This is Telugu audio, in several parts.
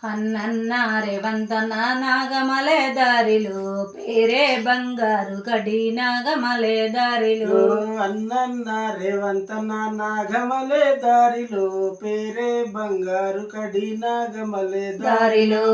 అన్నన్న రేవంతన నాగమలే దారిలో పేరే బంగారు కడి నాగమలే దారిలో అన్నన్న రేవంతన నాగమలే దారిలో పేరే బంగారు కడి నాగమలే దారిలో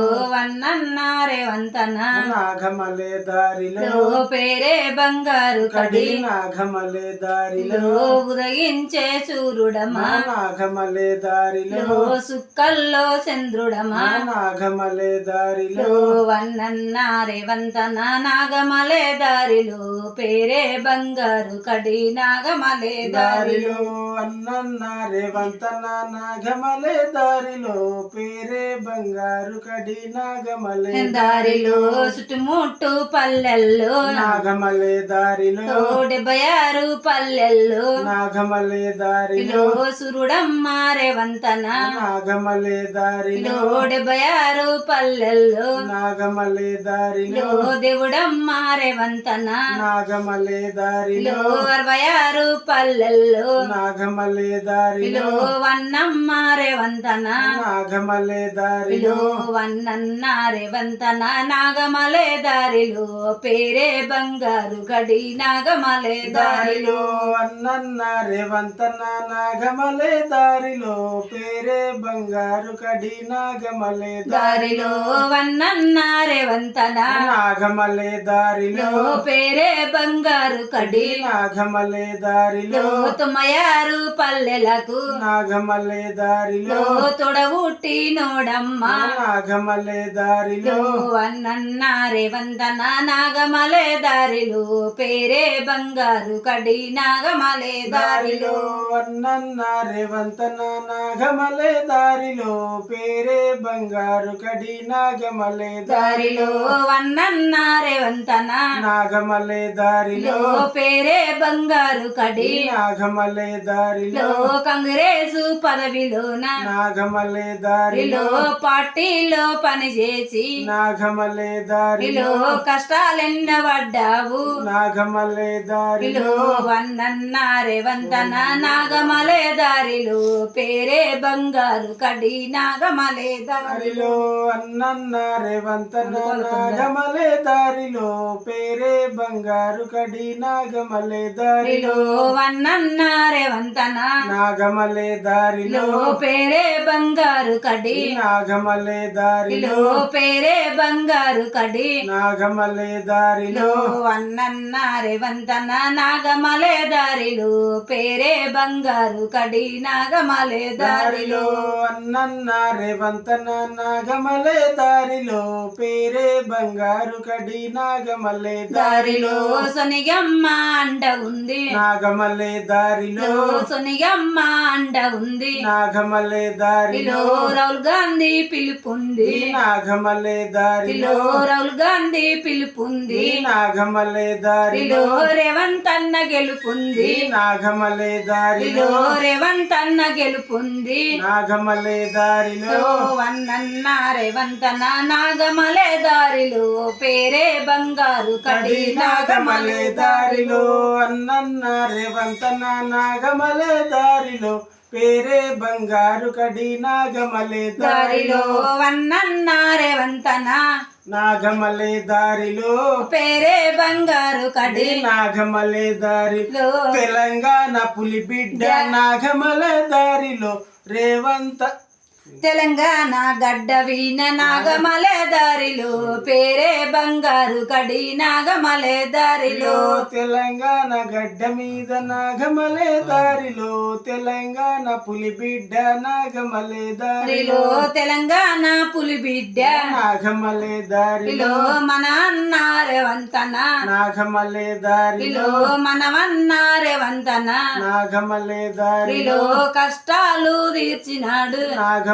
అన్నన్న రేవంతన నాగమలే దారిలో పేరే బంగారు కడి నాగమలే దారిలో ఉదయించే సూర్యుడమా నాగమలే దారిలో సుక్కల్లో చంద్రుడమా నాగమలే దారిలో వన్నన్న రేవంతన నాగమలే దారిలో పేరే బంగారు కడి నాగమలే దారిలో అన్నన్న రేవంతన నాగమలే దారిలో పేరే బంగారు కడి నాగమలే దారిలో చుట్టుముట్టు పల్లెల్లో నాగమలే దారిలో 76 పల్లెల్లో నాగమలే దారిలో సురుడమ్మ రేవంతన నాగమలే దారిలో 76 పల్లెల్లో నాగమలే దారిలో దేవుడమ్మ రేవంతన నాగమలే దారిలో 66 పల్లెల్లో నాగమలే దారిలో వన్నమ్మ రేవంతన నాగమలే దారిలో వన్నన్న రేవంతన నాగమలే దారిలో పేరే బంగారు గడి నాగమలే దారిలో అన్నన్న రేవంతన నాగమలే దారిలో పేరే బంగారు కడి నాగమలే దారిలో వన్నన్న రేవంతన నాగమలే దారిలో పేరే బంగారు కడి నాగమలే దారిలో 96 పల్లెలకు నాగమలే దారిలో తొడవుట్టి నోడమ్మ నాగమలే దారిలో వన్నన్న రేవంతన నాగమలే దారిలో పేరే బంగారు కడి నాగమలే దారిలో అన్నన్న రేవంతన నాగమలే దారిలో పేరే బంగారు కడి నాగమలే దారిలో వన్నన్న రేవంతన నాగమలే దారిలో పేరే బంగారు కడి నాగమలే దారిలో కాంగ్రెసు పదవిలోన నాగమలే దారిలో పార్టీలో పనిచేసి నాగమలే దారిలో కష్టాలెన్న పడ్డావు నాగమలే దారిలో వన్నన్న రేవంతన నాగమలే దారిలో పేరే బంగారు కడి నాగమలే దారిలో అన్నన్న రేవంతన నాగమలే దారిలో పేరే బంగారు కడి నాగమలే దారిలో వన్నన్న రేవంతన నాగమలే దారిలో పేరే బంగారు కడి నాగమలే దారిలో పేరే బంగారు కడి నాగమలే దారిలో వన్నన్న రేవంతన నాగమలే దారిలో పేరే బంగారు కడి నాగమలే దారిలో అన్నన్న రేవంతన నాగమలే దారిలో పేరే బంగారు కడి నాగమలే దారిలో సొనిగమ్మ అండ ఉంది నాగమలే దారిలో సొనిగమ్మ అండ ఉంది నాగమలే దారిలో రాహుల్ గాంధీ పిలుపుంది నాగమలే దారిలో రాహుల్ గాంధీ పిలుపుంది నాగమలే దారిలో రేవంత్ అన్న గెలుపుంది నాగమలే దారిలో రేవంత్ అన్న గెలుపుంది నాగమలే దారిలో వన్నన్న రేవంతన నాగమలే దారిలో పేరే బంగారు కడి నాగమలే దారిలో అన్నన్న రేవంతన నాగమలే దారిలో పేరే బంగారు కడి నాగమలే దారిలో వన్నన్న రేవంతన నాగమలే దారిలో పేరే బంగారు కడి నాగమలే దారిలో తెలంగాణ పులి బిడ్డ నాగమలే దారిలో రేవంత తెలంగాణ గడ్డ వీణ నాగమలే దారిలో పేరే బంగారు కడి నాగమలే దారిలో తెలంగాణ గడ్డ మీద నాగమలే దారిలో తెలంగాణ పులి బిడ్డ నాగమలే దారిలో తెలంగాణ పులి బిడ్డ నాగమలే దారిలో మన అన్న రేవంతన నాగమలే దారిలో మనమన్న రేవంతన నాగమలే దారిలో కష్టాలు తీర్చినాడు నాగమలే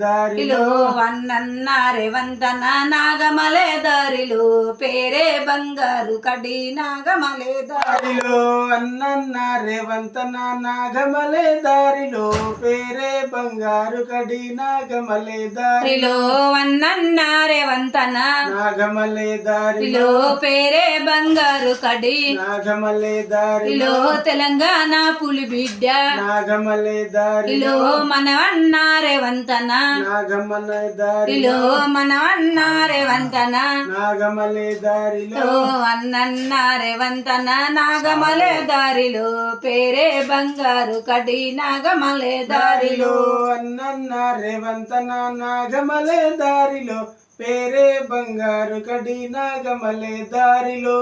దారిలో వన్నన్న రేవంతన నాగమలే దారిలో పేరే బంగారు కడి నాగమలే దారిలో అన్నన్న రేవంతన నాగమలే దారిలో పేరే బంగారు కడి నాగమలే దారిలో వన్నన్న రేవంతన నాగమలే దారిలో పేరే బంగారు కడి నాగమలే దారిలో తెలంగాణ పులి బిడ్డ నాగమలే దారిలో మనవన్న రేవంతన రేవంతన నాగమలే దారిలో ఇలో మనవన్న రేవంతన నాగమలే దారిలో అన్నన్న రేవంతన నాగమలే దారిలో పేరే బంగారు కడి నాగమలే దారిలో అన్నన్న రేవంతన నాగమలే దారిలో పేరే బంగారు కడి నాగమలే దారిలో